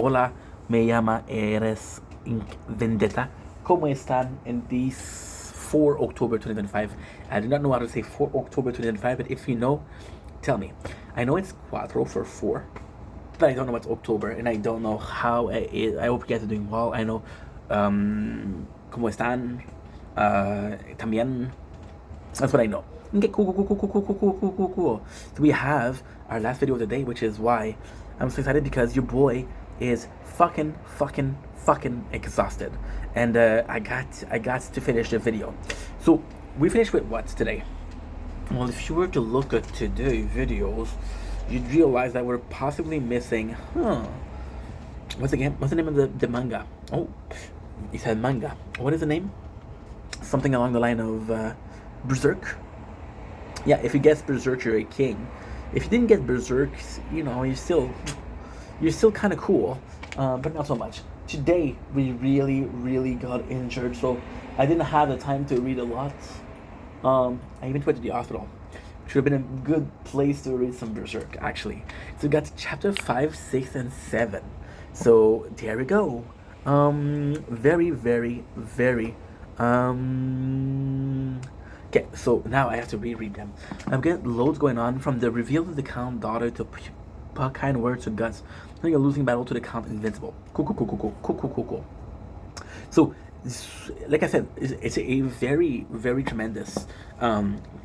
Hola, me llama Eres Vendetta. ¿Cómo están in this 4 October 2025? I do not know how to say 4 October 2025, but if you know, tell me. I know it's cuatro for 4, but I don't know what's October, and I don't know how it is. I hope you guys are doing well. I know, ¿cómo están? También. That's what I know. Okay, cool. So we have our last video of the day, which is why I'm so excited, because your boy is fucking exhausted, and I got to finish the video. So we finished with what today? Well, if you were to look at today's videos, you'd realize that we're possibly missing. What's the name of the manga? Oh, you said manga. What is the name? Something along the line of Berserk. Yeah, if you guessed Berserk, you're a king. If you didn't get Berserk, you know, you're still kind of cool, but not so much. Today we really got injured, so I didn't have the time to read a lot. I even went to the hospital, which would have been a good place to read some Berserk, actually. So we got to chapter 5, 6, and 7. So there we go. Very. Okay, so now I have to reread them. I've got loads going on, from the reveal of the Count daughter to kind words to guts. Like a losing battle to the Count invincible. Cool. So, like I said, it's a very tremendous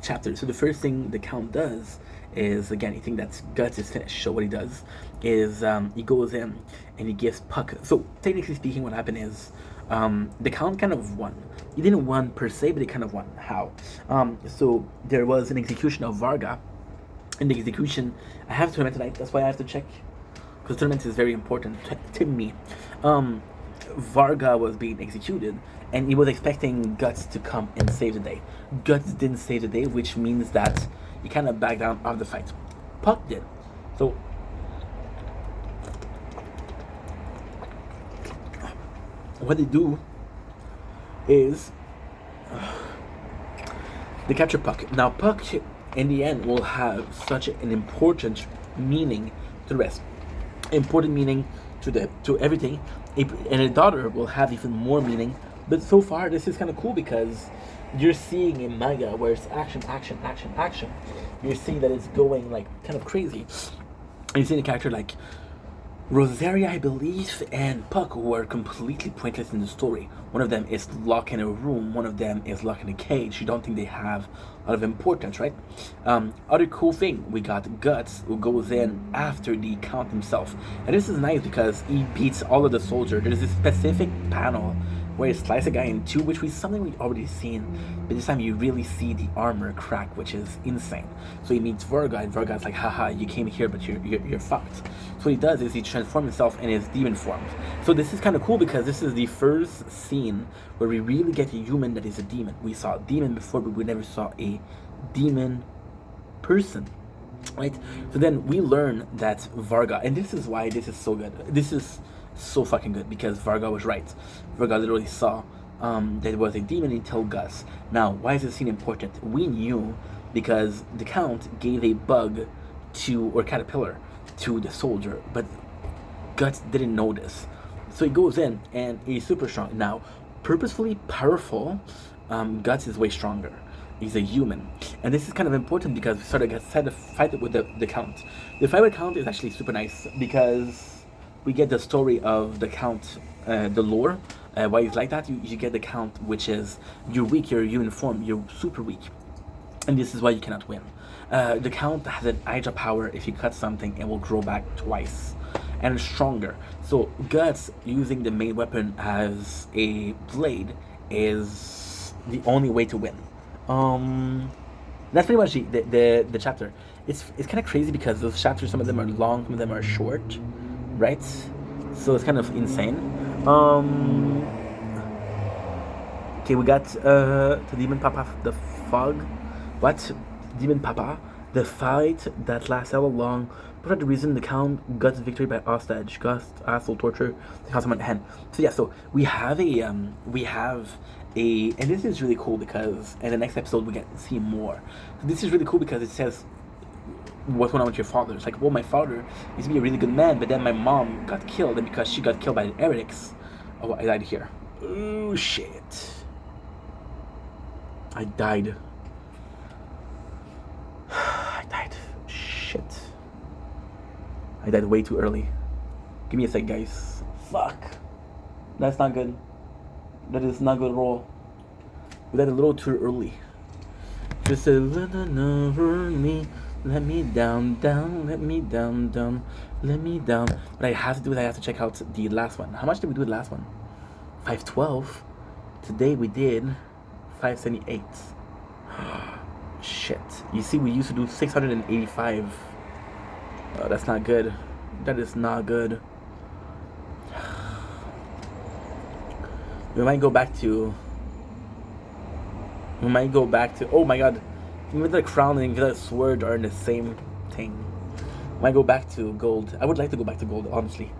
chapter. So the first thing the Count does is, again, you think that guts is finished. So what he does is he goes in and he gives Puck. So technically speaking, what happened is the Count kind of won. He didn't win per se, but he kind of won. How? So there was an execution of Varga. In the execution, I have a tournament tonight. That's why I have to check, because tournament is very important to me. Varga was being executed, and he was expecting Guts to come and save the day. Guts didn't save the day, which means that he kind of backed down of the fight. Puck did. So what they do is they capture Puck. Now Puck, in the end, will have such an important meaning to the rest. Important meaning to everything. And a daughter will have even more meaning. But so far, this is kind of cool, because you're seeing a manga where it's action. You're seeing that it's going like kind of crazy. And you're seeing a character like Rosaria, I believe, and Puck, who are completely pointless in the story. One of them is locked in a room, one of them is locked in a cage. You don't think they have a lot of importance, right? Other cool thing, we got Guts, who goes in after the Count himself. And this is nice because he beats all of the soldiers. There's this specific panel where he slices a guy in two, which was something we've already seen, but this time you really see the armor crack, which is insane. So he meets Varga, and Varga's like, haha, you came here, but you're fucked. So what he does is he transforms himself in his demon form. So this is kind of cool, because this is the first scene where we really get a human that is a demon. We saw a demon before, but we never saw a demon person, right? So then we learn that Varga, and this is why this is so good. This is so fucking good, because Varga was right. Varga literally saw that it was a demon until Gus. Now, why is this scene important? We knew because the Count gave a bug or caterpillar to the soldier, but Guts didn't know this. So he goes in and he's super strong. Now, purposefully powerful, Guts is way stronger. He's a human. And this is kind of important, because we sort of set a fight with the Count. The fight with the Count is actually super nice, because we get the story of the Count, the lore, why he's like that. You get the Count, which is, you're weak, you're human form, you're super weak, and this is why you cannot win. The Count has an Hydra power. If you cut something, it will grow back twice, and it's stronger. So Guts using the main weapon as a blade is the only way to win. That's pretty much the chapter. It's kind of crazy, because those chapters, some of them are long, some of them are short, right? So it's kind of insane. Okay, we got the Demon Papa, the fog. What? Demon Papa, the fight that lasts all along. What are the reason the Count got victory by hostage, gust, asshole, torture, the Count someone hand. So yeah, so we have and this is really cool, because in the next episode we get to see more. So this is really cool, because it says what's going on with your father? It's like, well, my father used to be a really good man, but then my mom got killed, and because she got killed by the heretics, oh, I died here. Oh shit! I died. I died. Shit. I died way too early. Give me a sec, guys. Fuck. That's not good. That is not good at all. We died a little too early. Just a little me. Let me down, let me down, let me down. What I have to do is I have to check out the last one. How much did we do the last one? 512. Today we did 578. Shit. You see, we used to do 685. Oh, that's not good. That is not good. We might go back to. Oh my god. Even the crown and the sword are in the same thing. Might go back to gold. I would like to go back to gold, honestly.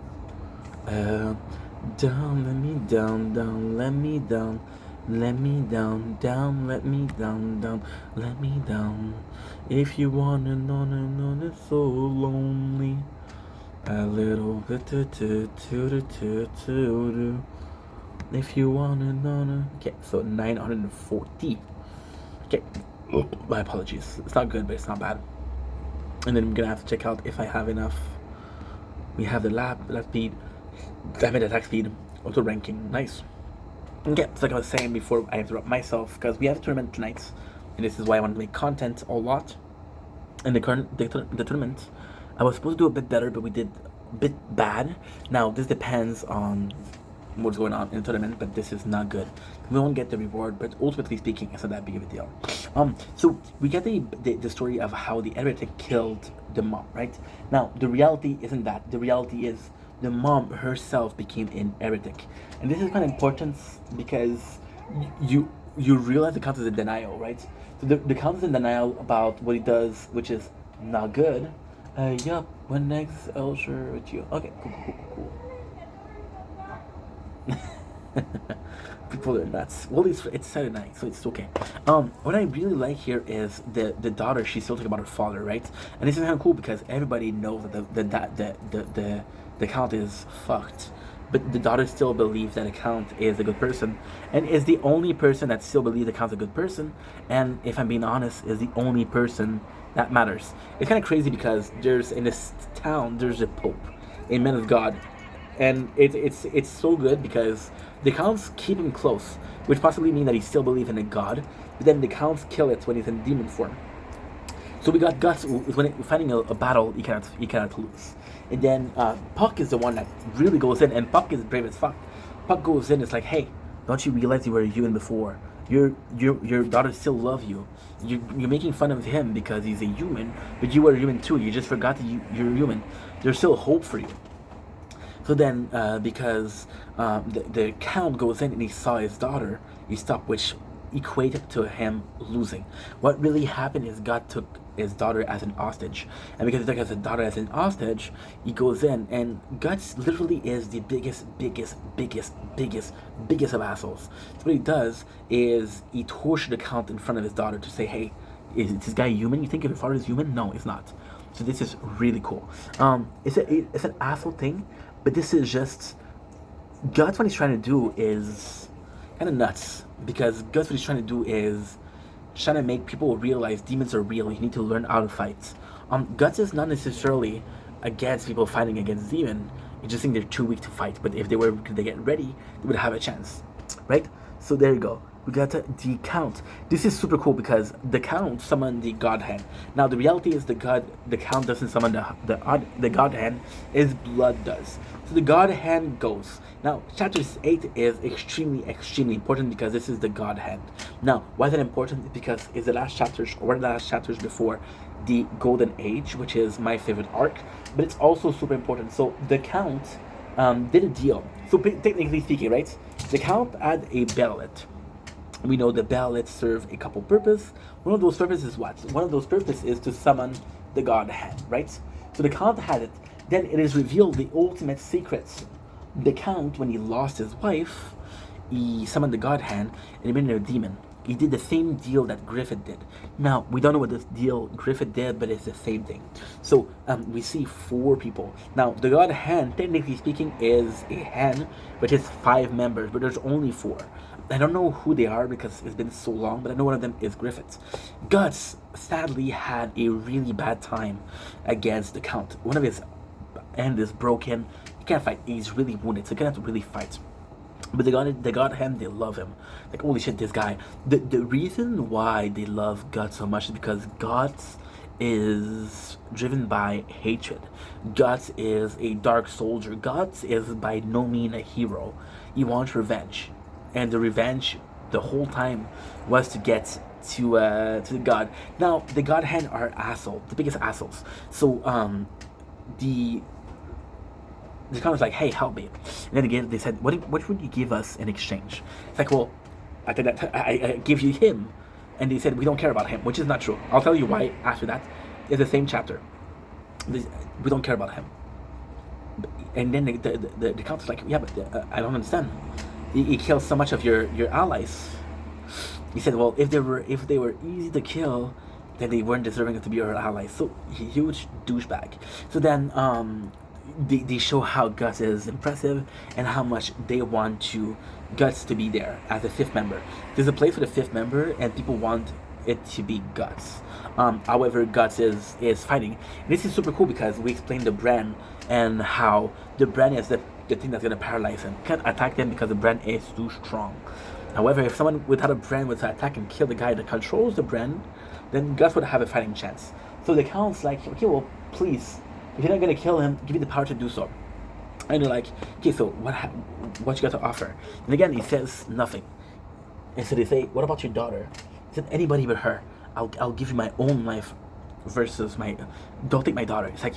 Down, let me down, let me down. Let me down, let me down, let me down. If you wanna know, it's so lonely. A little bit if you wanna know. Okay, so 940. Okay, my apologies. It's not good, but it's not bad. And then I'm gonna have to check out if I have enough. We have the lap speed, damage attack speed, auto ranking. Nice. Okay, so like I was saying before, I interrupt myself because we have a tournament tonight, and this is why I want to make content a lot. In the tournament, I was supposed to do a bit better, but we did a bit bad. Now this depends on what's going on in the tournament, but this is not good. We won't get the reward, but ultimately speaking, it's not that big of a deal. So we get the story of how the heretic killed the mom, right? Now the reality isn't that. The reality is the mom herself became an heretic, and this is kind of important because you realize the count is in denial, right? So the count is in denial about what he does, which is not good. Yup. When next, I'll share with you. Okay, cool. People are nuts. Well, it's Saturday night, so it's okay. What I really like here is the daughter. She's still talking about her father, right? And this is kind of cool because everybody knows that the count is fucked, but the daughter still believes that the count is a good person, and is the only person that still believes the count's a good person. And if I'm being honest, is the only person that matters. It's kind of crazy because there's in this town there's a pope, a man of God. And it's so good because the counts keep him close, which possibly mean that he still believes in a god, but then the counts kill it when he's in demon form. So we got Guts when fighting a battle he cannot lose, and then Puck is the one that really goes in, and Puck is brave as fuck. Puck goes in, it's like, hey, don't you realize you were a human before? Your daughter still loves you. You're making fun of him because he's a human, but you were a human too. You just forgot that you're human. There's still hope for you. So then, because the count goes in and he saw his daughter, he stopped, which equated to him losing. What really happened is God took his daughter as an hostage, and because he took his daughter as an hostage, he goes in, and Guts literally is the biggest of assholes. So what he does is he tortured the count in front of his daughter to say, hey, is this guy human? You think your father is human? No, it's not. So this is really cool. It's an asshole thing. But this is just Guts. What he's trying to do is kind of nuts, because Guts what he's trying to do is trying to make people realize demons are real. You need to learn how to fight. Guts is not necessarily against people fighting against demon. You just think they're too weak to fight. But if they get ready, they would have a chance, right? So there you go. We got the count. This is super cool because the count summoned the god hand. Now the reality is the count doesn't summon the god hand. His blood does. So the god hand goes. Now chapter 8 is extremely important because this is the god hand. Now why is that important? Because it's the last chapters, or one of the last chapters before the golden age, which is my favorite arc. But it's also super important. So the count did a deal. So technically speaking, right? The count had a ballot. We know the ballets serve a couple purposes. One of those purposes is what? One of those purposes is to summon the god hand, right? So the count had it. Then it is revealed the ultimate secrets. The count, when he lost his wife, he summoned the god hand and he made him a demon. He did the same deal that Griffith did. Now, we don't know what this deal Griffith did, but it's the same thing. So, we see 4 people. Now, the God Hand, technically speaking, is a hand, which is 5 members, but there's only 4. I don't know who they are because it's been so long, but I know one of them is Griffith. Guts, sadly, had a really bad time against the Count. One of his hand is broken. He can't fight. He's really wounded, so he's gonna have to really fight. But they got him, they love him. Like, holy shit, this guy. The reason why they love Guts so much is because Guts is driven by hatred. Guts is a dark soldier. Guts is by no means a hero. He wants revenge. And the revenge, the whole time, was to get to the God. Now, the God Hand are assholes, the biggest assholes. So, the kind of like, hey, help me. And then again, they said, what would you give us in exchange? It's like, well, I give you him. And they said, we don't care about him, which is not true. I'll tell you why after that. It's the same chapter. We don't care about him. And then the count's like, yeah, but I don't understand. He kills so much of your allies. He said, well, if they were easy to kill, then they weren't deserving to be our allies. So, huge douchebag. So then, they show how Guts is impressive and how much they want Guts to be there as a 5th member. There's a place for the 5th member, and people want it to be Guts. However, Guts is fighting. And this is super cool because we explained the brand and how the brand is the thing that's gonna paralyze him. Can't attack them because the brand is too strong. However, if someone without a brand was to attack and kill the guy that controls the brand, then Guts would have a fighting chance. So the Count's like, okay, well, please, if you're not gonna kill him, give me the power to do so. And they're like, okay, so what you got to offer? And again, he says nothing. And so they say, what about your daughter? He said, anybody but her. I'll give you my own life versus don't take my daughter. It's like,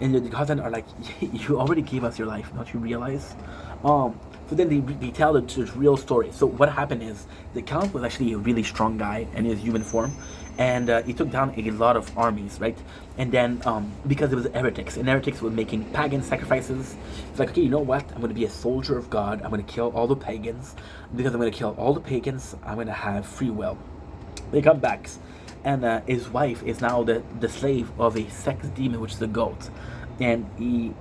and the gods are like, you already gave us your life, don't you realize? So then they tell the real story. So what happened is the Count was actually a really strong guy in his human form, and he took down a lot of armies, right? And then because it was heretics, and heretics were making pagan sacrifices, it's like, okay, you know what? I'm going to be a soldier of God. I'm going to kill all the pagans. Because I'm going to kill all the pagans, I'm going to have free will. They come back, and his wife is now the slave of a sex demon, which is a goat, and he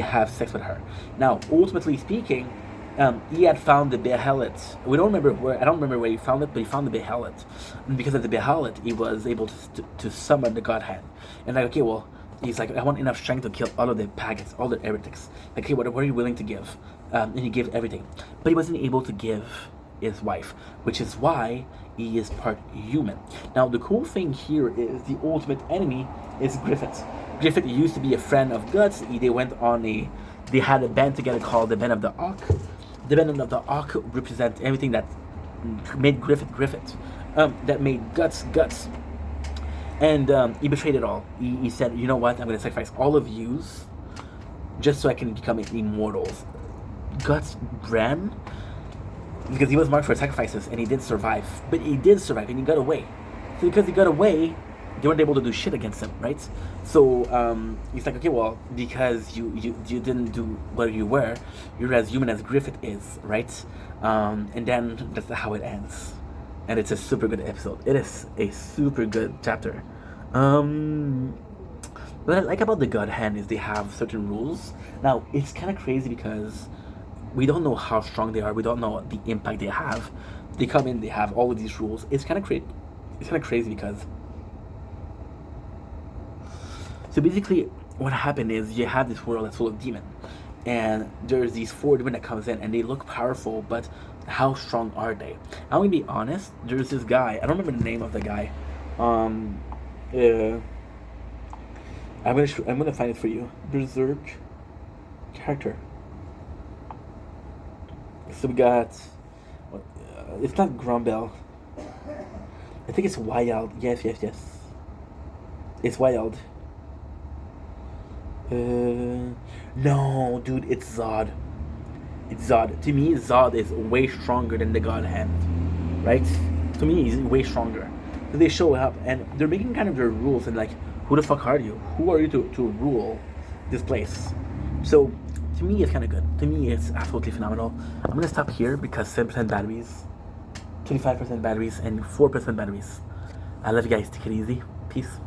have sex with her. Now, ultimately speaking, he had found the Behelit. We don't remember where. I don't remember where he found it, but he found the Behelit. And because of the Behelit, he was able to summon the God Hand. And like, okay, well, he's like, I want enough strength to kill all of the pagans, all the heretics. Like, okay, what are you willing to give? And he gave everything, but he wasn't able to give his wife, which is why he is part human. Now, the cool thing here is the ultimate enemy is Griffith. Griffith used to be a friend of Guts. They had a band together called the Band of the Auk. The Band of the Auk represents everything that made Griffith, that made Guts. And he betrayed it all. He said, you know what, I'm going to sacrifice all of yous just so I can become immortals. Guts ran because he was marked for sacrifices and he didn't survive. But he did survive and he got away. So because he got away, they weren't able to do shit against him, right? So he's like, okay, well, because you didn't do what you're as human as Griffith is, right? And then that's how it ends. And it's a super good episode. It is a super good chapter. What I like about the God Hand is they have certain rules. Now, it's kind of crazy because we don't know how strong they are. We don't know the impact they have. They come in, they have all of these rules. It's kind of crazy because... So basically, what happened is you have this world that's full of demons. And there's these 4 demons that comes in and they look powerful, but how strong are they? I'm gonna be honest, there's this guy, I don't remember the name of the guy. I'm gonna find it for you. Berserk character. So we got, it's not Grumbel. I think it's Wild. Yes. It's Wild. No, dude, it's Zod. It's Zod. To me, Zod is way stronger than the God Hand, right? To me, he's way stronger. So they show up and they're making kind of their rules and like, who the fuck are you? Who are you to rule this place? So to me, it's kind of good. To me, it's absolutely phenomenal. I'm gonna stop here because 7% batteries. 25% batteries, and 4% batteries. I love you guys. Take it easy. Peace.